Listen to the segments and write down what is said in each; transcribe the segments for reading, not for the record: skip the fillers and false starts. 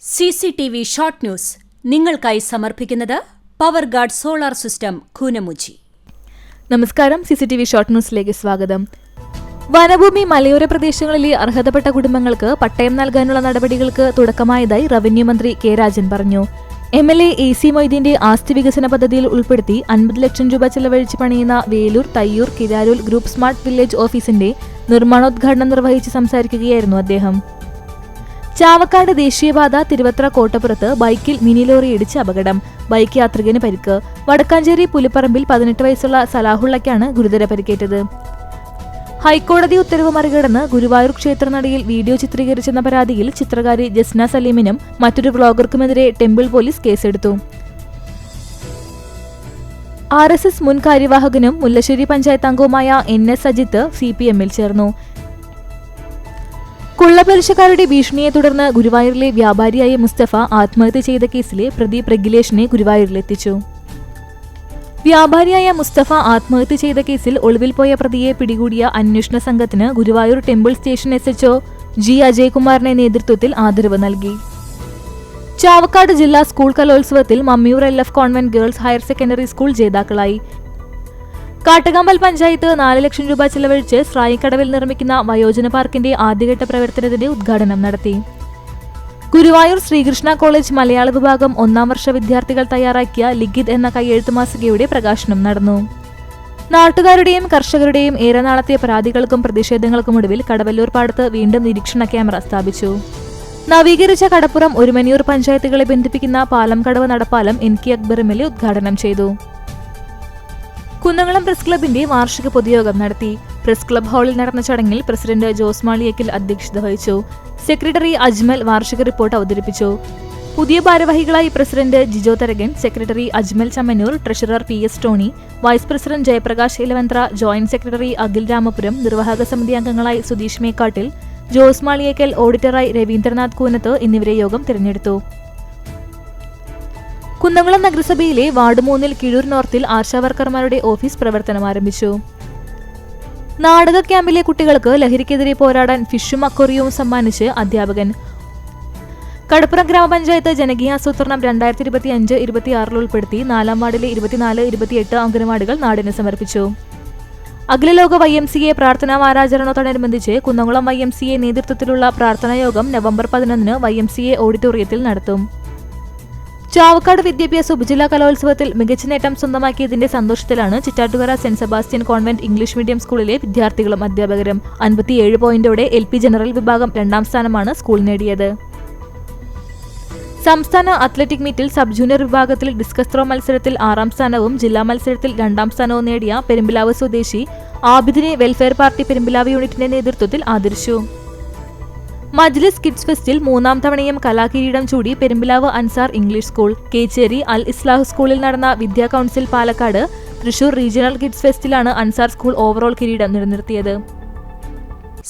CCTV short news നിങ്ങൾക്കായി സമർപ്പിക്കുന്നത് power guard solar system Koonamuchi. നമസ്കാരം. CCTV ഷോർട്ട് ന്യൂസിലേക്ക് സ്വാഗതം. വനഭൂമി മലയോര പ്രദേശങ്ങളിലെ അർഹതപ്പെട്ട കുടുംബങ്ങൾക്ക് പട്ടയം നൽകാനുള്ള നടപടികൾക്ക് തുടക്കമായതായി റവന്യൂ മന്ത്രി കെ രാജൻ പറഞ്ഞു. MLA AC മൊയ്തീന്റെ ആസ്തി വികസന പദ്ധതിയിൽ ഉൾപ്പെടുത്തി 50 ലക്ഷം രൂപ ചെലവഴിച്ച് പണിയുന്ന വേലൂർ, തയ്യൂർ, കിരാരൂൽ ഗ്രൂപ്പ് സ്മാർട്ട് വില്ലേജ് ഓഫീസിന്റെ നിർമ്മാണോദ്ഘാടനം നിർവഹിച്ച് സംസാരിക്കുകയായിരുന്നു അദ്ദേഹം. ചാവക്കാട് ദേശീയപാത തിരുവത്ര കോട്ടപ്പുറത്ത് ബൈക്കിൽ മിനി ലോറി ഇടിച്ച് അപകടം. ബൈക്ക് യാത്രികന് പരിക്ക്. വടക്കാഞ്ചേരി പുലിപ്പറമ്പിൽ 18 വയസ്സുള്ള സലാഹുള്ളയ്ക്കാണ് ഗുരുതര പരിക്കേറ്റത്. ഹൈക്കോടതി ഉത്തരവ് മറികടന്ന് ഗുരുവായൂർ ക്ഷേത്രനടയിൽ വീഡിയോ ചിത്രീകരിച്ചെന്ന പരാതിയിൽ ചിത്രകാരി ജസ്ന സലീമിനും മറ്റൊരു വ്ളോഗർക്കുമെതിരെ ടെമ്പിൾ പോലീസ് കേസെടുത്തു. RSS മുൻ കാര്യവാഹകനും മുല്ലശ്ശേരി പഞ്ചായത്ത് അംഗവുമായ NS അജിത്ത് CPM-ൽ ചേർന്നു. കൊള്ളപ്പലിശക്കാരുടെ ഭീഷണിയെ തുടർന്ന് ഗുരുവായൂരിലെ വ്യാപാരിയായ മുസ്തഫ ആത്മഹത്യ ചെയ്ത കേസിലെ പ്രതി പ്രഗിലേഷിനെ ഗുരുവായൂരിലെത്തിച്ചു. വ്യാപാരിയായ മുസ്തഫ ആത്മഹത്യ ചെയ്ത കേസിൽ ഒളിവിൽ പോയ പ്രതിയെ പിടികൂടിയ അന്വേഷണ സംഘത്തിന് Guruvayur temple station SHO G അജയ്കുമാറിന്റെ നേതൃത്വത്തിൽ ആദരവ് നൽകി. ചാവക്കാട് ജില്ലാ സ്കൂൾ കലോത്സവത്തിൽ Mammiyur LF convent girls higher secondary school ജേതാക്കളായി. കാട്ടുകമ്പൽ പഞ്ചായത്ത് 4 ലക്ഷം രൂപ ചെലവഴിച്ച് സ്രായിക്കടവിൽ നിർമ്മിക്കുന്ന വയോജന പാർക്കിന്റെ ആദ്യഘട്ട പ്രവർത്തനത്തിന്റെ ഉദ്ഘാടനം നടത്തി. ഗുരുവായൂർ ശ്രീകൃഷ്ണ കോളേജ് മലയാള വിഭാഗം 1ാം വർഷ വിദ്യാർത്ഥികൾ തയ്യാറാക്കിയ ലിഖിത് എന്ന കയ്യെഴുത്ത് മാസികയുടെ പ്രകാശനം നടന്നു. നാട്ടുകാരുടെയും കർഷകരുടെയും ഏറെ നാളത്തെ പരാതികൾക്കും പ്രതിഷേധങ്ങൾക്കുമൊടുവിൽ കടവല്ലൂർ പാടത്ത് വീണ്ടും നിരീക്ഷണ ക്യാമറ സ്ഥാപിച്ചു. നവീകരിച്ച കടപ്പുറം ഒരുമനിയൂർ പഞ്ചായത്തുകളെ ബന്ധിപ്പിക്കുന്ന പാലം കടവ് നടപ്പാലം NK അക്ബർ MLA ഉദ്ഘാടനം ചെയ്തു. കുന്നംകുളം പ്രസ് ക്ലബിന്റെ വാർഷിക പൊതുയോഗം നടത്തി. പ്രസ് ക്ലബ് ഹാളിൽ നടന്ന ചടങ്ങിൽ പ്രസിഡന്റ് ജോസ് മാളിയേക്കൽ അധ്യക്ഷത വഹിച്ചു. സെക്രട്ടറി അജ്മൽ വാർഷിക റിപ്പോർട്ട് അവതരിപ്പിച്ചു. പുതിയ ഭാരവാഹികളായി president Jijo Tharakan, secretary Ajmal Chammannur, treasurer PS Tony, vice president Jayaprakash Ilavanthra, joint secretary Akhil Ramapuram, നിർവാഹക സമിതി അംഗങ്ങളായി സുധീഷ് മേക്കാട്ടിൽ, ജോസ് മാളിയേക്കൽ, ഓഡിറ്ററായി രവീന്ദ്രനാഥ് കൂനത്ത് എന്നിവരെ യോഗം തിരഞ്ഞെടുത്തു. കുന്നംകുളം നഗരസഭയിലെ വാർഡ് 3 കിഴൂർ നോർത്തിൽ ആശാവർക്കർമാരുടെ ഓഫീസ് പ്രവർത്തനം ആരംഭിച്ചു. നാടക ക്യാമ്പിലെ കുട്ടികൾക്ക് ലഹരിക്കെതിരെ പോരാടാൻ ഫിഷും അക്വേറിയവും സമ്മാനിച്ച് അധ്യാപകൻ. കടപ്പുറം ഗ്രാമപഞ്ചായത്ത് ജനകീയാസൂത്രണം 2025-26 ഉൾപ്പെടുത്തി 4ാം വാർഡിലെ 24, 28 അംഗനവാടികൾ നാടിന് സമർപ്പിച്ചു. അഖിലലോക YMCA പ്രാർത്ഥനാ വാരാചരണത്തോടനുബന്ധിച്ച് കുന്നംകുളം YMCA നേതൃത്വത്തിലുള്ള പ്രാർത്ഥനായോഗം നവംബർ 11 YMCA ഓഡിറ്റോറിയത്തിൽ നടത്തും. ചാവക്കാട് വിദ്യാഭ്യാസ ഉപജില്ലാ കലോത്സവത്തിൽ മികച്ച നേട്ടം സ്വന്തമാക്കിയതിന്റെ സന്തോഷത്തിലാണ് Chittattukara saint Sebastian convent English medium സ്കൂളിലെ വിദ്യാർത്ഥികളും അധ്യാപകരും. 57 പോയിന്റോടെ LP ജനറൽ വിഭാഗം 2ാം സ്ഥാനമാണ് സ്കൂൾ നേടിയത്. സംസ്ഥാന അത്ലറ്റിക് മീറ്റിൽ സബ് ജൂനിയർ വിഭാഗത്തിൽ ഡിസ്കസ് ത്രോ മത്സരത്തിൽ 6ാം സ്ഥാനവും ജില്ലാ മത്സരത്തിൽ 2ാം സ്ഥാനവും നേടിയ പെരുമ്പിലാവ് സ്വദേശി ആബിദിനെ വെൽഫെയർ പാർട്ടി പെരുമ്പിലാവ് യൂണിറ്റിന്റെ നേതൃത്വത്തിൽ ആദരിച്ചു. മജ്ലിസ് കിഡ്സ് ഫെസ്റ്റിൽ 3ാം തവണയും കലാകിരീടം ചൂടി പെരുമ്പിലാവ് അൻസാർ ഇംഗ്ലീഷ് സ്കൂൾ. കേച്ചേരി അൽ ഇസ്ലാഹ് സ്കൂളിൽ നടന്ന Vidya council Palakkad, Thrissur regional kids ഫെസ്റ്റിലാണ് അൻസാർ സ്കൂൾ ഓവറോൾ കിരീടം നിലനിർത്തിയത്.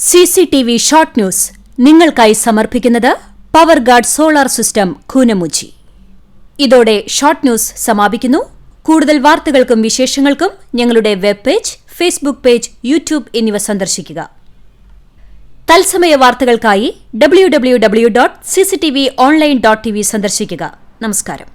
CCTV ഷോർട്ട് ന്യൂസ് നിങ്ങൾക്കായി സമർപ്പിക്കുന്നത് power guard solar system Koonamuchi. ഇതോടെ ഷോർട്ട് ന്യൂസ് സമാപിക്കുന്നു. കൂടുതൽ വാർത്തകൾക്കും വിശേഷങ്ങൾക്കും ഞങ്ങളുടെ web page, Facebook page, YouTube എന്നിവ സന്ദർശിക്കുക. തത്സമയ വാർത്തകൾക്കായി www.cctv online.tv സന്ദർശിക്കുക. നമസ്കാരം.